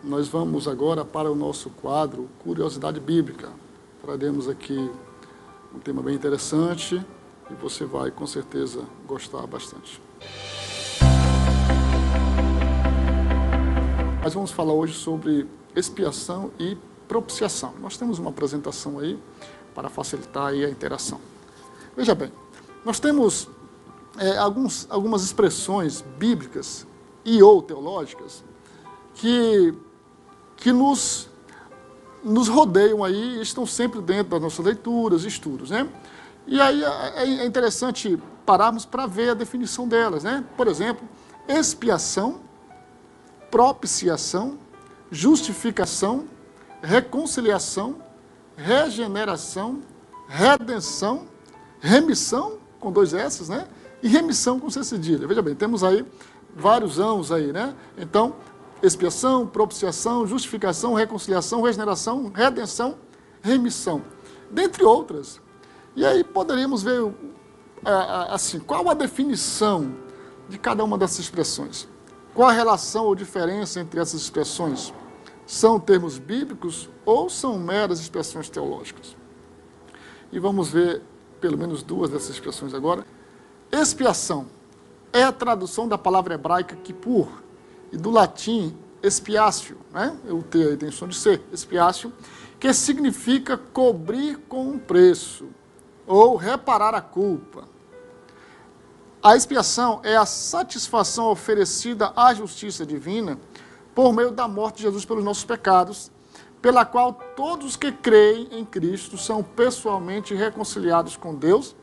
Nós vamos agora para o nosso quadro Curiosidade Bíblica. Traremos aqui um tema bem interessante e você vai com certeza gostar bastante. Nós vamos falar hoje sobre expiação e propiciação. Nós temos uma apresentação aí para facilitar aí a interação. Veja bem, nós temos algumas expressões bíblicas e ou teológicas que nos rodeiam aí e estão sempre dentro das nossas leituras e estudos, né? E aí é interessante pararmos para ver a definição delas, né? Por exemplo, expiação, propiciação, justificação, reconciliação, regeneração, redenção, remissão, com 2 S, né? E remissão com C cedilha. Veja bem, temos aí vários ãos aí, né? Então, expiação, propiciação, justificação, reconciliação, regeneração, redenção, remissão, dentre outras. E aí poderíamos ver, assim, qual a definição de cada uma dessas expressões? Qual a relação ou diferença entre essas expressões? São termos bíblicos ou são meras expressões teológicas? E vamos ver pelo menos 2 dessas expressões agora. Expiação é a tradução da palavra hebraica kippur e do latim expiatio, né? O T aí tem som de C, expiatio, que significa cobrir com um preço ou reparar a culpa. A expiação é a satisfação oferecida à justiça divina por meio da morte de Jesus pelos nossos pecados, pela qual todos os que creem em Cristo são pessoalmente reconciliados com Deus,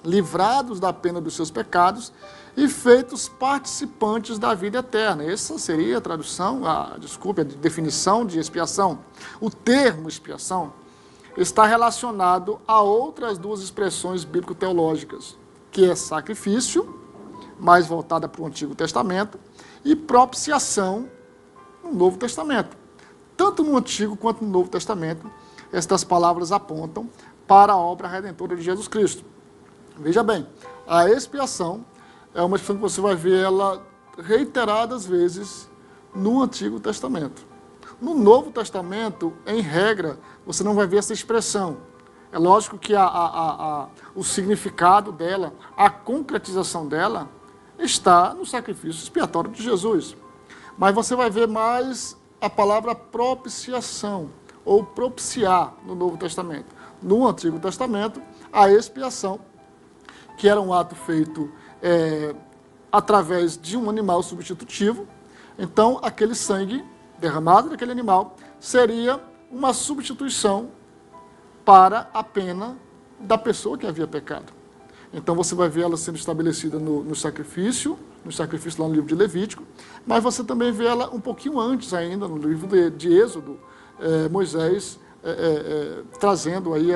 livrados da pena dos seus pecados e feitos participantes da vida eterna. Essa seria a tradução, a definição de expiação. O termo expiação está relacionado a outras 2 expressões bíblico-teológicas, que é sacrifício, mais voltada para o Antigo Testamento, e propiciação no Novo Testamento. Tanto no Antigo quanto no Novo Testamento, estas palavras apontam para a obra redentora de Jesus Cristo. Veja bem, a expiação é uma expressão que você vai ver ela reiteradas vezes no Antigo Testamento. No Novo Testamento, em regra, você não vai ver essa expressão. É lógico que o significado dela, a concretização dela, está no sacrifício expiatório de Jesus. Mas você vai ver mais a palavra propiciação, ou propiciar, no Novo Testamento. No Antigo Testamento, a expiação, que era um ato feito através de um animal substitutivo. Então, aquele sangue derramado daquele animal seria uma substituição para a pena da pessoa que havia pecado. Então, você vai ver ela sendo estabelecida no sacrifício lá no livro de Levítico, mas você também vê ela um pouquinho antes ainda, no livro de Êxodo, Moisés trazendo aí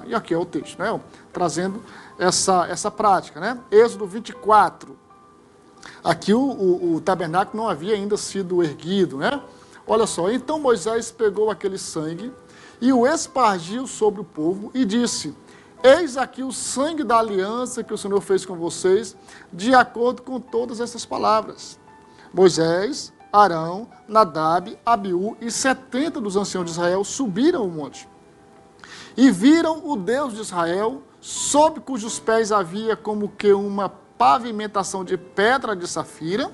e aqui é o texto, né? Trazendo essa prática, né? Êxodo 24. Aqui o tabernáculo não havia ainda sido erguido, né? Olha só, então Moisés pegou aquele sangue e o espargiu sobre o povo e disse: eis aqui o sangue da aliança que o Senhor fez com vocês, de acordo com todas essas palavras. Moisés, Arão, Nadab, Abiú e 70 dos anciãos de Israel subiram o monte e viram o Deus de Israel, sob cujos pés havia como que uma pavimentação de pedra de safira,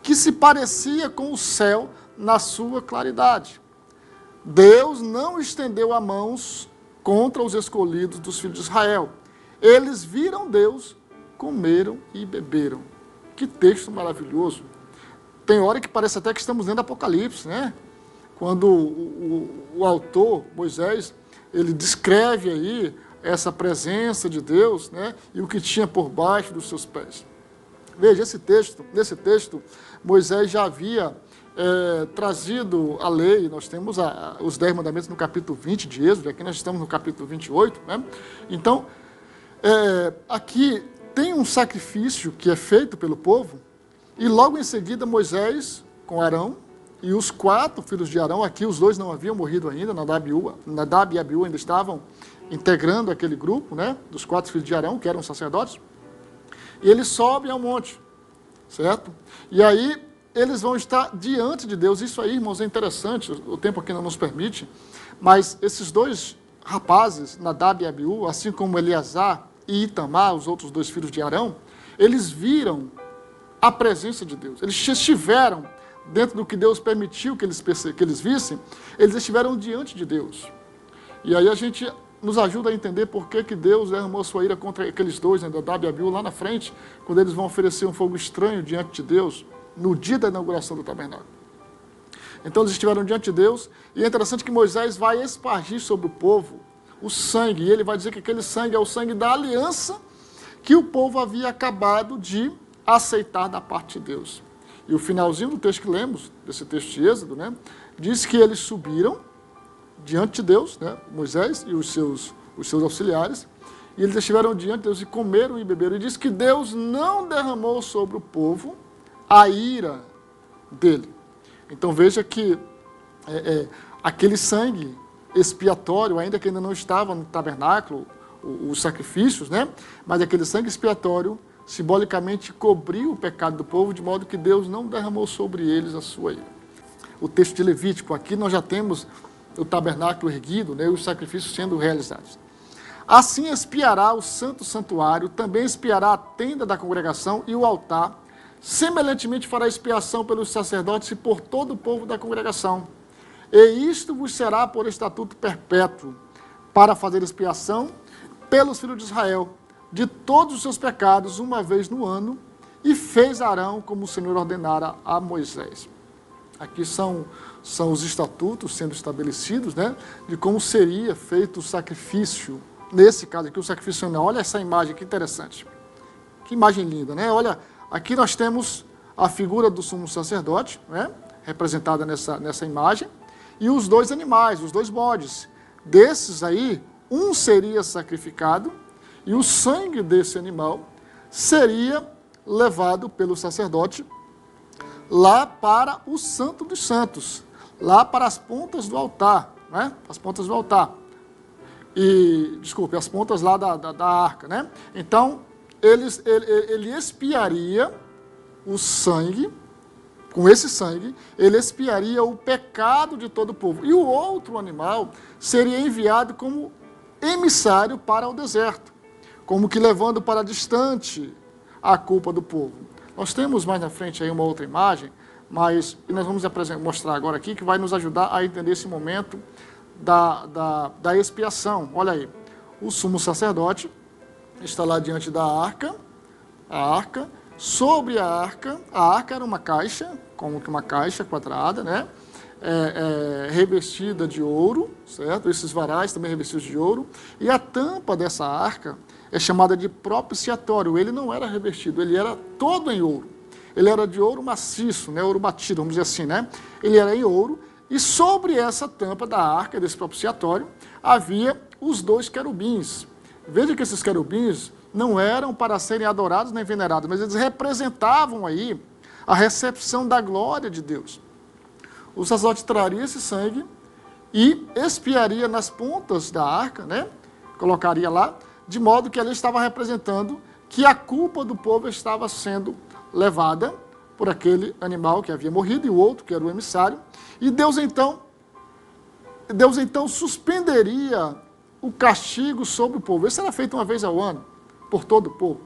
que se parecia com o céu na sua claridade. Deus não estendeu as mãos contra os escolhidos dos filhos de Israel. Eles viram Deus, comeram e beberam. Que texto maravilhoso. Tem hora que parece até que estamos lendo Apocalipse, né? Quando o autor, Moisés, ele descreve aí essa presença de Deus, né? E o que tinha por baixo dos seus pés. Veja, nesse texto, Moisés já havia trazido a lei. Nós temos os 10 mandamentos no capítulo 20 de Êxodo, aqui nós estamos no capítulo 28, né? Então, aqui tem um sacrifício que é feito pelo povo, e logo em seguida Moisés, com Arão, e os 4 filhos de Arão, aqui os 2 não haviam morrido ainda, Nadab e Abiú ainda estavam integrando aquele grupo, né, dos 4 filhos de Arão, que eram sacerdotes, e eles sobem ao monte, certo? E aí eles vão estar diante de Deus. Isso aí, irmãos, é interessante, o tempo aqui não nos permite, mas esses dois rapazes, Nadab e Abiú, assim como Eleazar e Itamar, os outros dois filhos de Arão, eles viram a presença de Deus. Eles estiveram dentro do que Deus permitiu que eles vissem, eles estiveram diante de Deus. E aí a gente nos ajuda a entender por que Deus derramou sua ira contra aqueles dois, né, Nadab e Abiú, lá na frente, quando eles vão oferecer um fogo estranho diante de Deus, no dia da inauguração do tabernáculo. Então eles estiveram diante de Deus, e é interessante que Moisés vai espargir sobre o povo o sangue, e ele vai dizer que aquele sangue é o sangue da aliança que o povo havia acabado de aceitar da parte de Deus. E o finalzinho do texto que lemos, desse texto de Êxodo, né, diz que eles subiram diante de Deus, né, Moisés e os seus auxiliares, e eles estiveram diante de Deus e comeram e beberam. E diz que Deus não derramou sobre o povo a ira dele. Então veja que aquele sangue expiatório, ainda que ainda não estava no tabernáculo, os sacrifícios, né, mas aquele sangue expiatório simbolicamente cobriu o pecado do povo, de modo que Deus não derramou sobre eles a sua ira. O texto de Levítico, aqui nós já temos o tabernáculo erguido, né, e os sacrifícios sendo realizados. Assim expiará o santo santuário, também expiará a tenda da congregação e o altar, semelhantemente fará expiação pelos sacerdotes e por todo o povo da congregação. E isto vos será por estatuto perpétuo, para fazer expiação pelos filhos de Israel, de todos os seus pecados, uma vez no ano, e fez Arão como o Senhor ordenara a Moisés. Aqui são os estatutos sendo estabelecidos, né, de como seria feito o sacrifício. Nesse caso aqui, o sacrifício anual. Olha essa imagem, que interessante. Que imagem linda, né? Olha, aqui nós temos a figura do sumo sacerdote, né, representada nessa imagem, e os dois animais, os dois bodes. Desses aí, um seria sacrificado, e o sangue desse animal seria levado pelo sacerdote lá para o Santo dos Santos, lá para as pontas do altar, né? As pontas do altar. As pontas lá da arca, né? Então, ele expiaria o sangue, com esse sangue, ele expiaria o pecado de todo o povo. E o outro animal seria enviado como emissário para o deserto, como que levando para distante a culpa do povo. Nós temos mais na frente aí uma outra imagem, mas nós vamos mostrar agora aqui, que vai nos ajudar a entender esse momento da expiação. Olha aí, o sumo sacerdote está lá diante da arca, sobre a arca era uma caixa, como que uma caixa quadrada, né? Revestida de ouro, certo? Esses varais também revestidos de ouro, e a tampa dessa arca é chamada de propiciatório. Ele não era revestido, ele era todo em ouro. Ele era de ouro maciço, né? Ouro batido, vamos dizer assim, né? Ele era em ouro, e sobre essa tampa da arca, desse propiciatório, havia os dois querubins. Veja que esses querubins não eram para serem adorados nem venerados, mas eles representavam aí a recepção da glória de Deus. O sacerdote traria esse sangue e expiaria nas pontas da arca, né? Colocaria lá, de modo que ele estava representando que a culpa do povo estava sendo levada por aquele animal que havia morrido e o outro, que era o emissário. E Deus então suspenderia o castigo sobre o povo. Isso era feito uma vez ao ano, por todo o povo.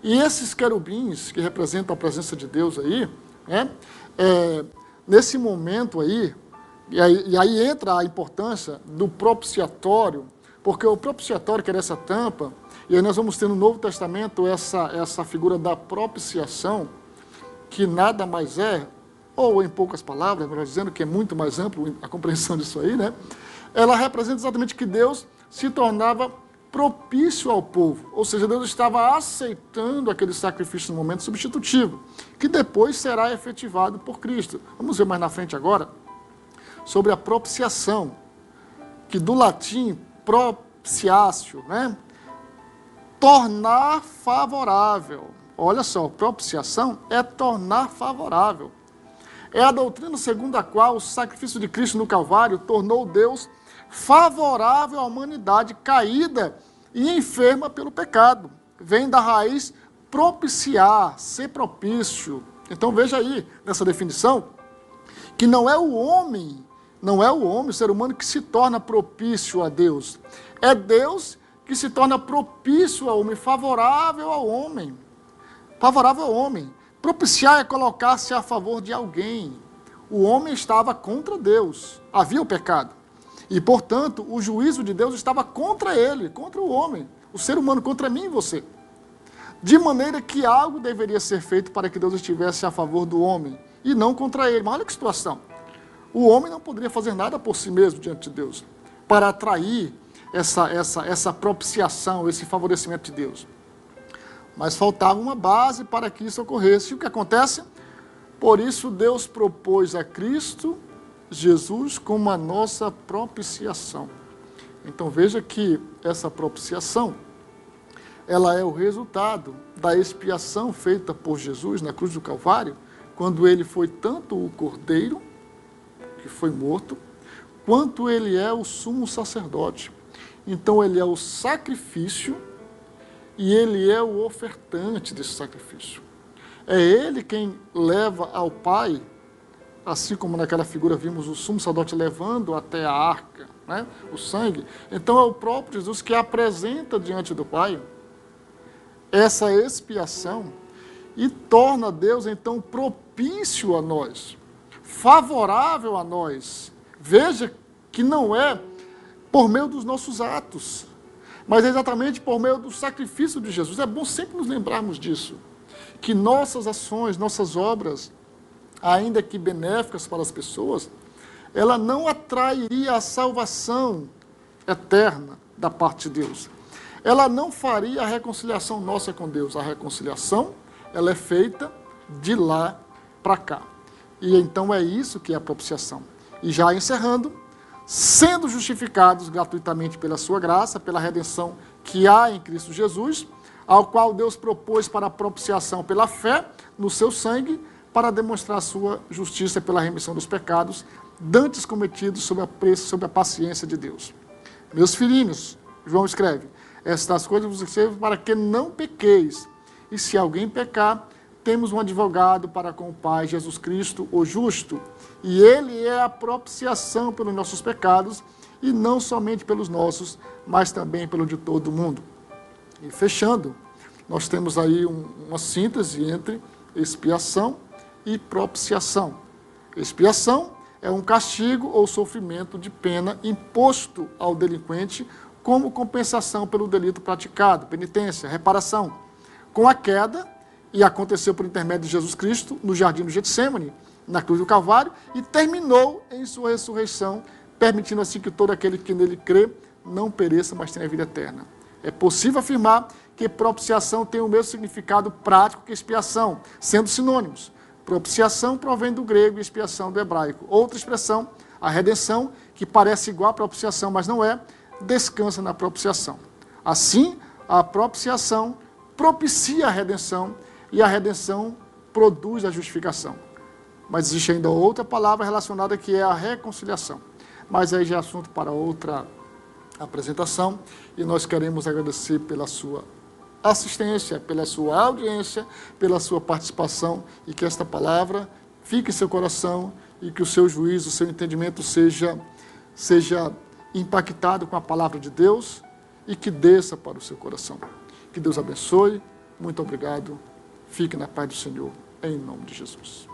E esses querubins, que representam a presença de Deus aí, né, nesse momento aí, e aí entra a importância do propiciatório, porque o propiciatório, que era essa tampa, e aí nós vamos ter no Novo Testamento essa figura da propiciação, que nada mais é, ou em poucas palavras, melhor dizendo, que é muito mais amplo a compreensão disso aí, né? Ela representa exatamente que Deus se tornava propício ao povo, ou seja, Deus estava aceitando aquele sacrifício no momento substitutivo, que depois será efetivado por Cristo. Vamos ver mais na frente agora sobre a propiciação, que do latim propiciatio, né? Tornar favorável. Olha só, propiciação é tornar favorável. É a doutrina segundo a qual o sacrifício de Cristo no Calvário tornou Deus favorável à humanidade caída e enferma pelo pecado. Vem da raiz propiciar, ser propício, Então veja aí, nessa definição, que não é o homem, o ser humano, que se torna propício a Deus. É Deus que se torna propício ao homem, favorável ao homem. Favorável ao homem. Propiciar é colocar-se a favor de alguém. O homem estava contra Deus. Havia o pecado. E, portanto, o juízo de Deus estava contra ele, contra o homem. O ser humano, contra mim e você. De maneira que algo deveria ser feito para que Deus estivesse a favor do homem e não contra ele. Mas olha que situação. O homem não poderia fazer nada por si mesmo diante de Deus para atrair essa propiciação, esse favorecimento de Deus. Mas faltava uma base para que isso ocorresse. E o que acontece? Por isso Deus propôs a Cristo Jesus como a nossa propiciação. Então veja que essa propiciação, ela é o resultado da expiação feita por Jesus na cruz do Calvário, quando ele foi tanto o cordeiro, que foi morto, quanto ele é o sumo sacerdote. Então ele é o sacrifício e ele é o ofertante desse sacrifício. É ele quem leva ao Pai, assim como naquela figura vimos o sumo sacerdote levando até a arca, né, o sangue. Então é o próprio Jesus que apresenta diante do Pai essa expiação e torna Deus então propício a nós, favorável a nós. Veja que não é por meio dos nossos atos, mas é exatamente por meio do sacrifício de Jesus. É bom sempre nos lembrarmos disso, que nossas ações, nossas obras, ainda que benéficas para as pessoas, ela não atrairia a salvação eterna da parte de Deus. Ela não faria a reconciliação nossa com Deus. A reconciliação, ela é feita de lá para cá. E então é isso que é a propiciação. E já encerrando, sendo justificados gratuitamente pela sua graça, pela redenção que há em Cristo Jesus, ao qual Deus propôs para a propiciação pela fé no seu sangue, para demonstrar a sua justiça pela remissão dos pecados, dantes cometidos sob a paciência de Deus. Meus filhinhos, João escreve, estas coisas vos escrevo para que não pequeis, e se alguém pecar, temos um advogado para com o Pai, Jesus Cristo, o justo, e ele é a propiciação pelos nossos pecados, e não somente pelos nossos, mas também pelo de todo mundo. E fechando, nós temos aí uma síntese entre expiação e propiciação. Expiação é um castigo ou sofrimento de pena imposto ao delinquente como compensação pelo delito praticado, penitência, reparação. Com a queda, e aconteceu por intermédio de Jesus Cristo, no jardim do Getsêmani, na cruz do Calvário, e terminou em sua ressurreição, permitindo assim que todo aquele que nele crê não pereça, mas tenha vida eterna. É possível afirmar que propiciação tem o mesmo significado prático que expiação, sendo sinônimos. Propiciação provém do grego e expiação do hebraico. Outra expressão, a redenção, que parece igual à propiciação, mas não é, descansa na propiciação. Assim, a propiciação propicia a redenção e a redenção produz a justificação. Mas existe ainda outra palavra relacionada que é a reconciliação. Mas aí já é assunto para outra apresentação e nós queremos agradecer pela sua assistência, pela sua audiência, pela sua participação e que esta palavra fique em seu coração e que o seu juízo, o seu entendimento seja impactado com a palavra de Deus e que desça para o seu coração. Que Deus abençoe. Muito obrigado. Fique na paz do Senhor, em nome de Jesus.